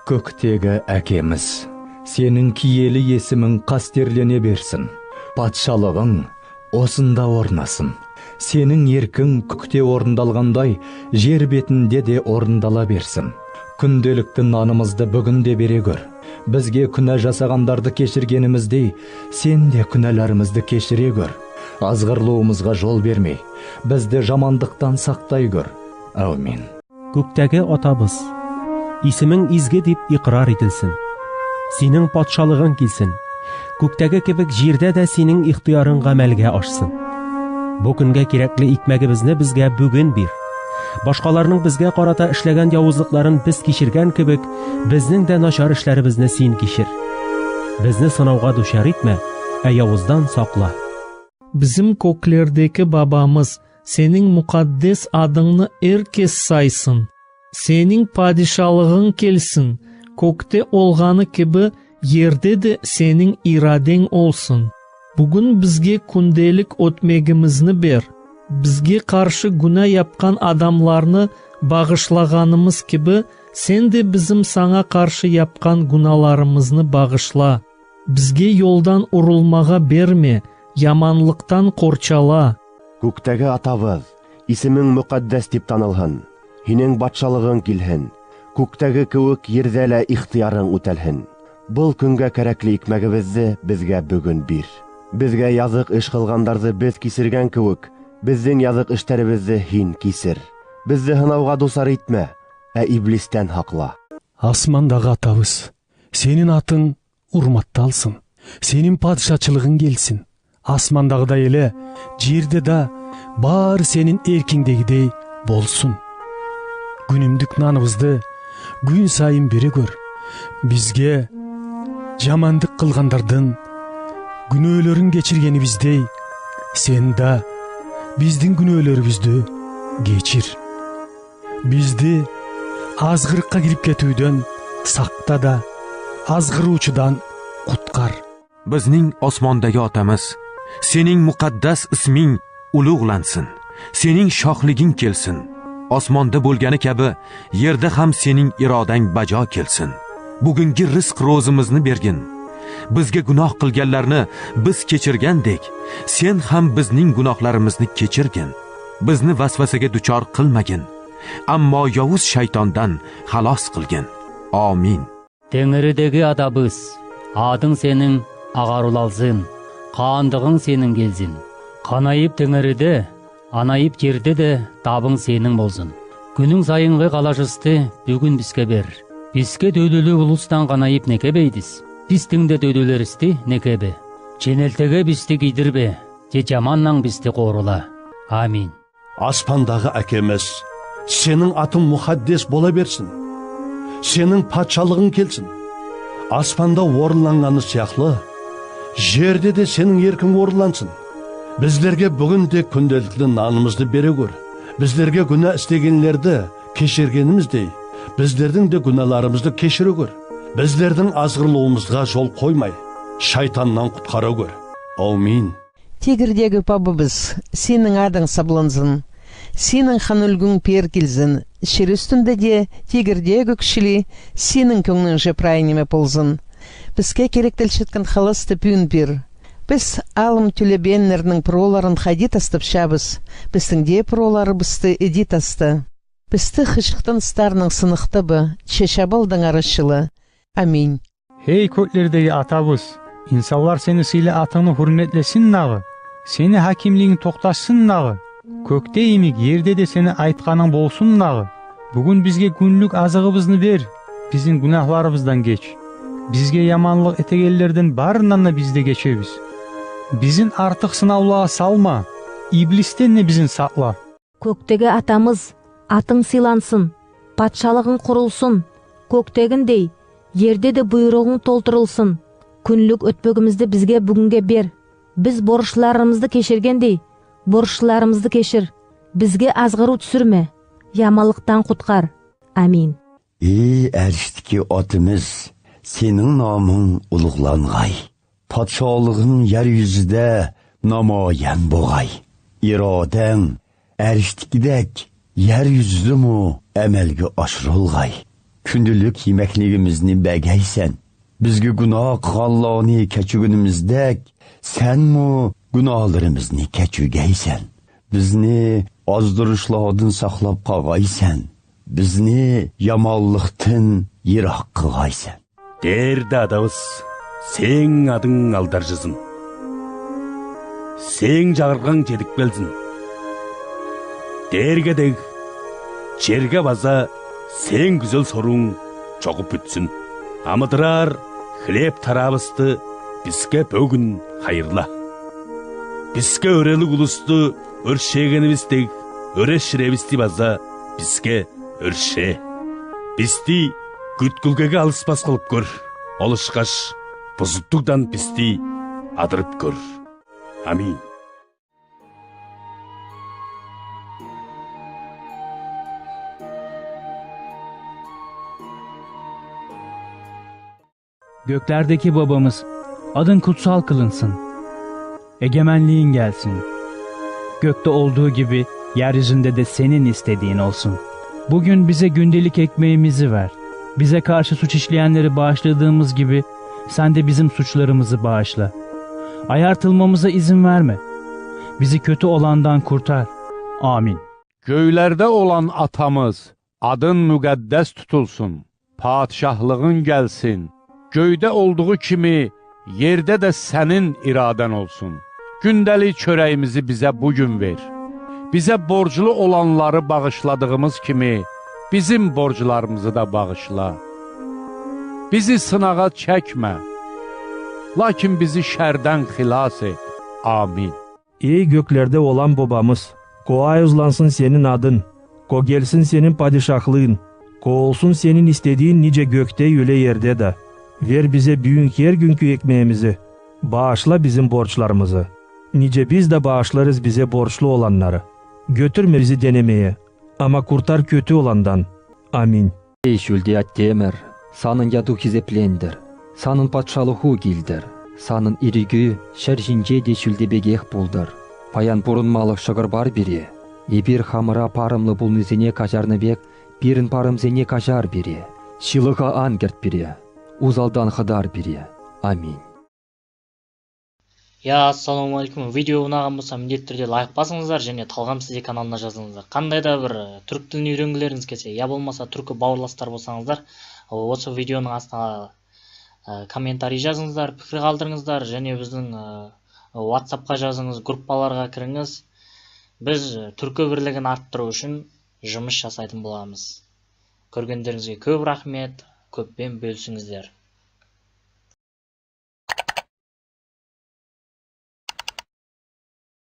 Көктегі әкеміз, сенің киелі есімің қастерлене берсін. Патшалығың осында орнасын. Сенің еркің көкте орындалғандай, жер бетінде де орындала берсін. Күнделікті нанымызды бүгін де бере көр. Бізге күнә жасағандарды кешіргеніміздей, сен де күнәларымызды кешіре көр. Азғырлуымызға жол бермей, бізді жамандықтан сақтай көр. Әумин. Көктәге атабыз, исемең изге дип иқрар ителсен. Синең патшалыгың килсен. Көктәге кебек җирдә дә синең ихтыярың гамәлгә ашсын. Бу көнгә кирәкле икмәгебезне безгә бүген бир. Башкаларның безгә карата эшләгән явызлыкларын без кичергән кебек, безнең дә начар эшләребезне син кичер. Безне сынауга дучар итмә, ә явыздан сакла. Bizim көкләрдәге бабамыз, сенең мукаддес адыңны эркес сайсын. Сенең падишалыгың келсин. Көкте олганы кебе yerде de senin iraden olsun. Bugün bizge kundelik ötmegimizni ber. Bizge karşı günah yapkan adamlarını bağışlaganımız gibi sen de bizim sana karşı yapkan günahlarımızı bağışla. Bizge yoldan urulmağa berme, yamanlıktan korçala. Көктәге атабыз, исемең мөкаддәс дип танылһын. Һинең батшалыгың килһен. Күктәге кеүек ердә лә ихтыярың үтәлһен. Бұл көнгә кәрәкле икмәгебезне безгә бүген бир. Безгә язык эш кылгандарды без кисергән кеүек, безнең язык эшләребезне һин кисер. Безне һынауга дусар итмә, ә иблистән һакла. Асмандагы атабыз, сенин атың урматталсын. Сенин падишачылыгың келсин. Асмандагыдай эле, жерде да бар сенин эркиңдегидей болсун. Күнүмдүк наныбызды күн сайын бере көр. Бизге жамандык кылгандардын күнөөлөрүн кечиргенибиздей, сен да биздин күнөөлөрүбүздү кечир. Бизди азгырыкка кирип кетүүдөн сакта да, азгыруучудан куткар. Bizning osmondagi otamiz, sening muqaddas isming ulug'lansin. Sening shohliging kelsin. Osmonda bo'lgani kabi, yerda ham sening irodang bajo kelsin. Bugungi rizq ro'zimizni bergin. Bizga gunoh qilganlarni biz kechirgandek, sen ham bizning gunohlarimizni kechirgin. Bizni vasvasaga duchor qilmagin, ammo yovuz shaytondan xalos qilgin. Amin. Теңиридеги атабыз, адың сенің агарулалсын, каандыгың сенің келсин. Канайып теңириде, анайып жерде де табың сенің болсын. Күнің сайынғы калашысты бүгүн бизге бер. Бизге дөйдөлүү улустан канайып некебейдиз. Биздин де дөйдөлөрүбүздү некебе. Женелтеге бизди кийдирбе, же жаманнан бизди корула. Амин. Аспандагы әкеміз, сенің атың мухаддес бола берсін. Сенің патшалығың келсін. Аспанда орынланғаны сияқлы, жерде де сенің еркің орынлансын. Біздерге бүгін де күнделікті нанымызды бере көр. Біздерге күнә істегенлерді кешіргеніміздей, біздердің де күнәларымызды кешіре көр. Біздердің азғырлуымызға жол қоймай, шайтаннан құтқара көр. Амин. Тигірдегі пабыбыз, сенің адың саблансын, сенің ханүлгің пер келзін, шер үстінде де тигірдегі күшілі, сенің көңнің жепрайнеме болзын. Бізге керектіл шеткен халысты пүйін бір. Біз алым түлебеннерінің проларын хадит астып шабыз, біздің де пролары бізді эдит асты. Бізді хышықтың старының сынықты бы, чешабылдың арышылы. Амин. Хей көтлердегі атабыз, инсанлар сені сыйлы атыңны хүрметлесін нағы, сені хакимлігін тоқташсын нағы, көкте емек ерде де сені айтқаның болсын нағы. Бүгін бізге күнлік азығыбызны бер, біздің күнәхларыбыздан кеч. Бізге яманлық етегелерден барынан бізде кечебіз. Біздің артық сынаулаға салма, иблистен не біздің сақла. Көктегі атамыз, атың сыйлансын, патшалығың құрылсын, көктегіндей, ерде де бұйрығың толтырылсын. Күнлік өтпөгімізді бізге бүгінге бер. Біз борышларымызды кешіргендей, борышларымызды кешір. Бізге азғыру түсірме, ямалықтан құтқар. Амин. Ey ərshdiki atımız, senin namın uluqlanğay. Patşalığın yeryüzüde namayen boğay. İraden ərshdikidək yeryüzlü mü əməlgi aşırılğay. күнділік yemekligimizni bəgəysən. Bizgi günah qıqanlağını keçigünümüzdək, sən mu günahlarımızını keçigəysən. Bizni azdırışlardan saxlab qağaysən. Bizni yamallıqtın yirak qığaysən. Derdi adabız, sen adın aldarcısın. Sen жағырған жедік белсін. Дергедек, жерге база, sen güzel sorun çoğup bütsün. Amıdırar, хлеб тарабысты, bizge bugün hayırla. Bizge öreli ulusты, örşegenimizdek, öreşirevizdi baza, bizge örşe. Bizdi, gütkülgege alışpas kılıp gör. Olışkaş, buzuttuktan bizdi adırıp gör. Amin. Göklerdeki babamız, adın kutsal kılınsın. Egemenliğin gelsin. Gökte olduğu gibi yeryüzünde de senin istediğin olsun. Bugün bize gündelik ekmeğimizi ver. Bize karşı suç işleyenleri bağışladığımız gibi sen de bizim suçlarımızı bağışla. Ayartılmamıza izin verme. Bizi kötü olandan kurtar. Amin. Göylerde olan atamız, adın müqəddəs tutulsun. Padişahlığın gelsin. Göydə olduğu kimi, yerdə də sənin iradən olsun. Gündəlik çörəyimizi bizə bugün ver. Bizə borclu olanları bağışladığımız kimi, bizim borclarımızı da bağışla. Bizi sınağa çəkmə. Lakin bizi şərdən xilas et. Amin. Ey göklerde olan babamız, ko ayızlansın senin adın, ko gelsin senin padişahlığın, ko olsun senin istediğin nice gökte öyle yerde de. Ver bize büyük her günkü ekmeğimizi. Bağışla bizim borçlarımızı. Nice biz de bağışlarız bize borçlu olanları. Götürme bizi denemeye. Ama kurtar kötü olandan. Amin. Ey şüldiyat demir, sanın yaду кезеплендір. Санын патшалығы келдір. Санын ирігі, шәржінже де шүлдебегех болдыр. Паян бұрынмалық шығыр бар бере. Ебір хамыра парымлы бұл нізіне кажарны бек, бірін парым зене кажар бере. Шилыға ангерт бере. Узалдан хыдар бере. Амин. Ассалаумағалейкум. Видео ұнаған болса міндетті түрде лайк басыңыздар және талғам сізде каналына жазыңыздар. Қандай да бір түрік тілін үйренгілеріңіз келсе, я болмаса түркі бауырластар болсаңыздар, осы видеоның астына комментарий жазыңыздар, пікір қалдырыңыздар және біздің WhatsApp-қа жазыңыз, группаларға кіріңіз. Біз түркі бірлігін арттыру үшін жұмыс жасайтын боламыз. Көргендеріңізге көп рахмет, көппен бөлісіңіздер.